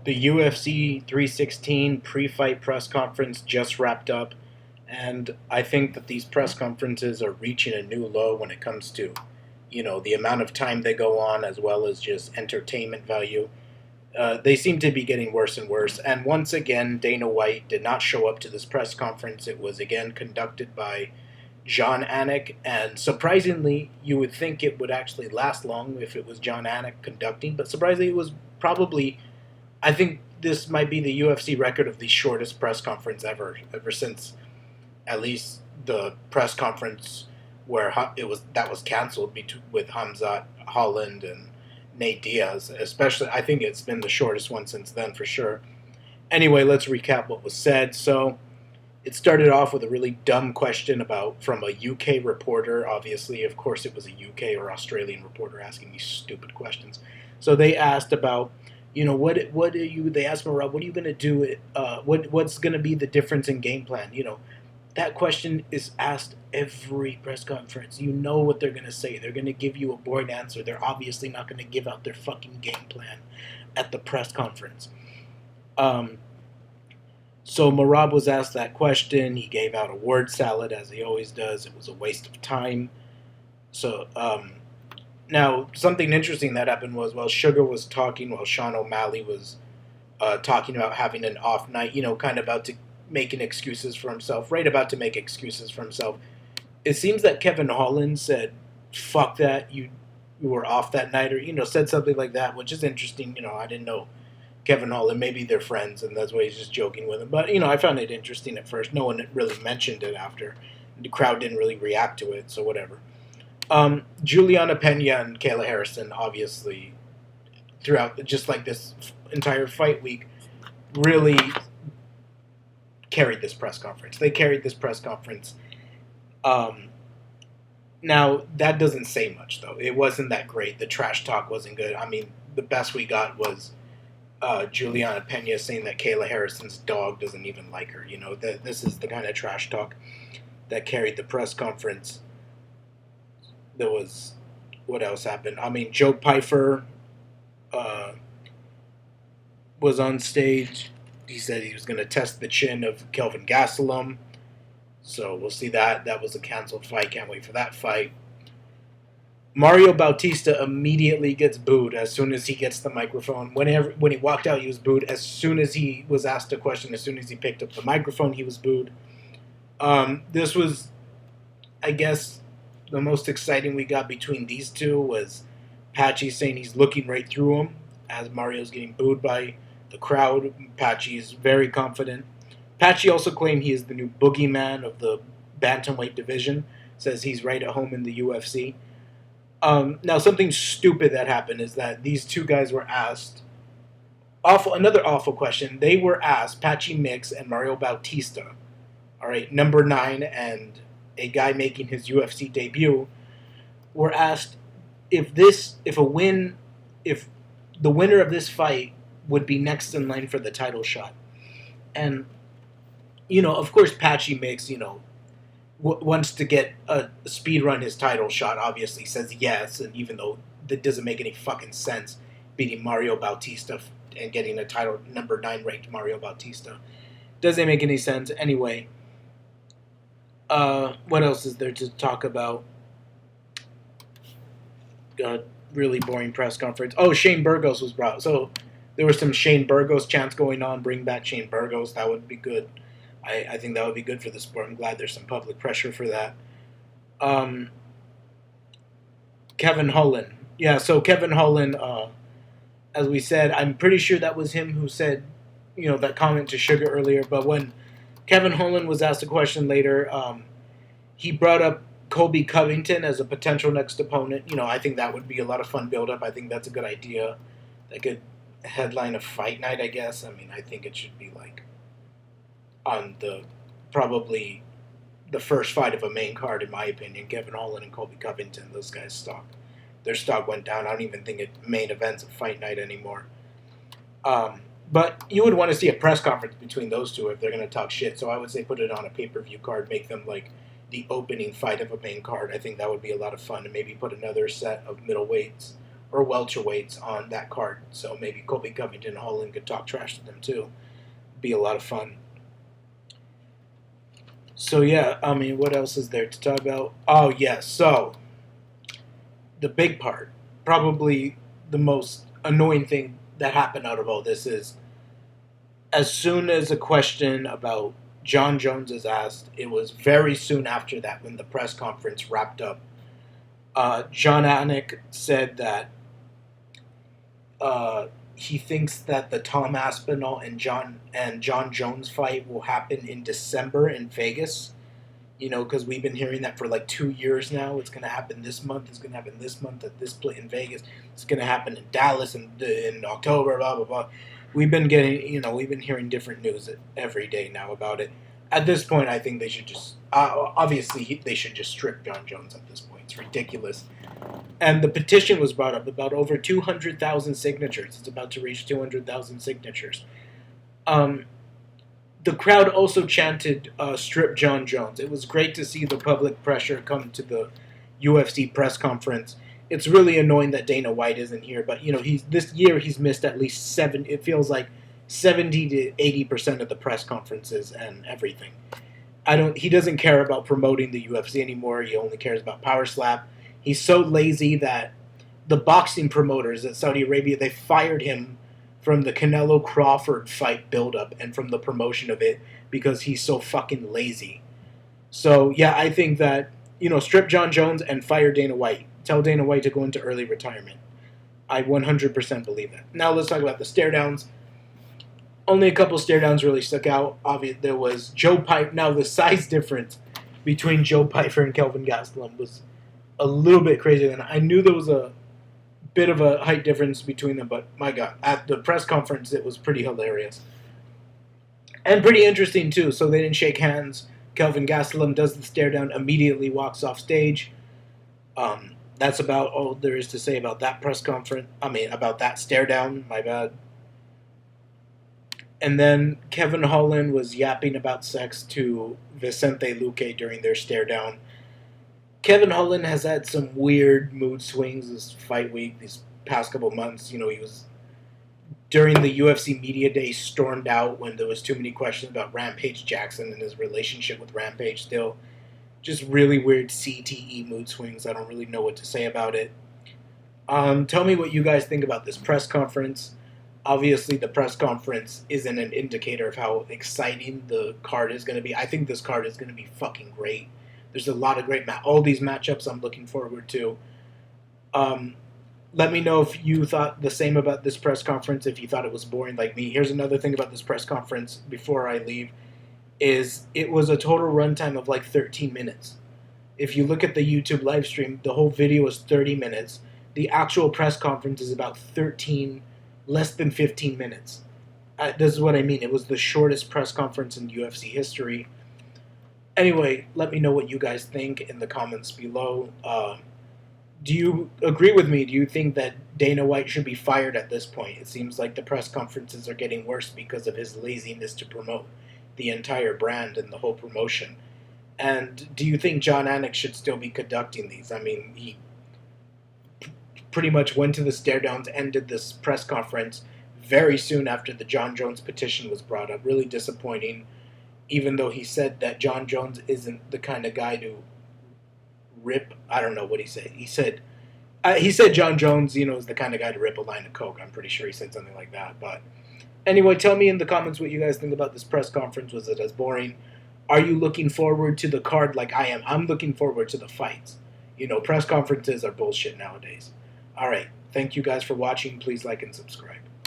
The UFC 316 pre-fight press conference just wrapped up, and I think that these press conferences are reaching a new low when it comes to, the amount of time they go on as well as just entertainment value. They seem to be getting worse and worse. And once again, Dana White did not show up to this press conference. It was again conducted by John Anik, and surprisingly, you would think it would actually last long if it was John Anik conducting, but surprisingly, it was probably I think this might be the UFC record of the shortest press conference ever since at least the press conference where that was canceled with Hamzat Holland and Nate Diaz. Especially, I think it's been the shortest one since then for sure. Anyway, let's recap what was said. So it started off with a really dumb question from a UK reporter. Obviously, of course, it was a UK or Australian reporter asking these stupid questions. So they asked about, what are you? They asked Marab, what are you going to do? What's going to be the difference in game plan? That question is asked every press conference. You know what they're going to say. They're going to give you a boring answer. They're obviously not going to give out their fucking game plan at the press conference. So Marab was asked that question. He gave out a word salad as he always does. It was a waste of time. So now something interesting that happened was while Sugar was talking, while Sean O'Malley was talking about having an off night, kind of about to making excuses for himself, right about to make excuses for himself. It seems that Kevin Holland said, "Fuck that, you were off that night," or said something like that, which is interesting. I didn't know Kevin Holland. Maybe they're friends, and that's why he's just joking with him. But I found it interesting at first. No one really mentioned it after. The crowd didn't really react to it, so whatever. Juliana Pena and Kayla Harrison, obviously, throughout just like this entire fight week, really carried this press conference. They carried this press conference. Now, that doesn't say much, though. It wasn't that great. The trash talk wasn't good. I mean, the best we got was Juliana Pena saying that Kayla Harrison's dog doesn't even like her. This is the kind of trash talk that carried the press conference. There was, what else happened? I mean, Joe Pyfer was on stage. He said he was going to test the chin of Kelvin Gastelum. So we'll see that. That was a canceled fight. Can't wait for that fight. Mario Bautista immediately gets booed as soon as he gets the microphone. When he walked out, he was booed. As soon as he was asked a question, as soon as he picked up the microphone, he was booed. This was, I guess, the most exciting we got between these two was Patchy saying he's looking right through him as Mario's getting booed by the crowd. Patchy is very confident. Patchy also claimed he is the new boogeyman of the bantamweight division. Says he's right at home in the UFC. Now, something stupid that happened is that these two guys were asked another awful question. They were asked, Patchy Mix and Mario Bautista, all right, number 9 and a guy making his UFC debut, were asked if the winner of this fight would be next in line for the title shot. And, of course, Patchy Mix, wants to get a speed run his title shot, obviously says yes, and even though that doesn't make any fucking sense, beating Mario Bautista and getting a title number 9 ranked Mario Bautista. Doesn't make any sense. Anyway, what else is there to talk about? God, really boring press conference. Oh, Shane Burgos was brought. So there was some Shane Burgos chants going on. Bring back Shane Burgos. That would be good. I think that would be good for the sport. I'm glad there's some public pressure for that. Kevin Holland. Yeah, so Kevin Holland, as we said, I'm pretty sure that was him who said, that comment to Sugar earlier. But when Kevin Holland was asked a question later, he brought up Colby Covington as a potential next opponent. I think that would be a lot of fun build-up. I think that's a good idea. That could headline a fight night, I guess. I mean, I think it should be like on probably the first fight of a main card, in my opinion. Kevin Holland and Colby Covington, those guys' their stock went down. I don't even think it main events a fight night anymore. But you would want to see a press conference between those two if they're going to talk shit. So I would say put it on a pay-per-view card, make them like the opening fight of a main card. I think that would be a lot of fun. And maybe put another set of middleweights or welterweights on that card. So maybe Colby Covington and Holland could talk trash to them too. Be a lot of fun. So yeah, I mean, what else is there to talk about? Oh yeah, so the big part, probably the most annoying thing that happened out of all this is as soon as a question about Jon Jones is asked, it was very soon after that when the press conference wrapped up. John Anik said that he thinks that the Tom Aspinall and Jon Jones fight will happen in December in Vegas. You know, because we've been hearing that for like 2 years now. It's going to happen this month. It's going to happen this month at this place in Vegas. It's going to happen in Dallas in October. Blah blah blah. We've been we've been hearing different news every day now about it. At this point, I think they should just obviously they should just strip Jon Jones at this point. It's ridiculous. And the petition was brought up about over 200,000 signatures. It's about to reach 200,000 signatures. The crowd also chanted, strip Jon Jones. It was great to see the public pressure come to the UFC press conference. It's really annoying that Dana White isn't here, but this year he's missed at least it feels like 70 to 80% of the press conferences and everything. He doesn't care about promoting the UFC anymore. He only cares about Power Slap. He's so lazy that the boxing promoters at Saudi Arabia, they fired him from the Canelo Crawford fight buildup and from the promotion of it because he's so fucking lazy. So yeah, I think that strip Jon Jones and fire Dana White. Tell Dana White to go into early retirement. I 100% believe that. Now let's talk about the stare downs. Only a couple stare downs really stuck out. Obviously, there was Joe Piper. Now the size difference between Joe Piper and Kelvin Gastelum was a little bit crazier than I knew. There was a bit of a height difference between them, but my God, at the press conference it was pretty hilarious and pretty interesting too. So they didn't shake hands. Kelvin Gastelum does the stare down, immediately walks off stage. That's about all there is to say about that press conference. I mean, about that stare down. My bad. And then Kevin Holland was yapping about sex to Vicente Luque during their stare down. Kevin Holland has had some weird mood swings this fight week, these past couple months. He was, during the UFC Media Day, stormed out when there was too many questions about Rampage Jackson and his relationship with Rampage still. Just really weird CTE mood swings. I don't really know what to say about it. Tell me what you guys think about this press conference. Obviously, the press conference isn't an indicator of how exciting the card is going to be. I think this card is going to be fucking great. There's a lot of great all these matchups I'm looking forward to. Let me know if you thought the same about this press conference, if you thought it was boring like me. Here's another thing about this press conference before I leave, is it was a total runtime of like 13 minutes. If you look at the YouTube live stream, the whole video is 30 minutes. The actual press conference is about less than 15 minutes. This is what I mean. It was the shortest press conference in UFC history. Anyway, let me know what you guys think in the comments below. Do you agree with me? Do you think that Dana White should be fired at this point? It seems like the press conferences are getting worse because of his laziness to promote the entire brand and the whole promotion. And do you think John Anik should still be conducting these? I mean, he pretty much went to the stare downs, ended this press conference very soon after the Jon Jones petition was brought up. Really disappointing. Even though he said that Jon Jones isn't the kind of guy to rip, I don't know what he said. He said Jon Jones, is the kind of guy to rip a line of coke. I'm pretty sure he said something like that. But anyway, tell me in the comments what you guys think about this press conference. Was it as boring? Are you looking forward to the card like I am? I'm looking forward to the fights. Press conferences are bullshit nowadays. All right. Thank you guys for watching. Please like and subscribe.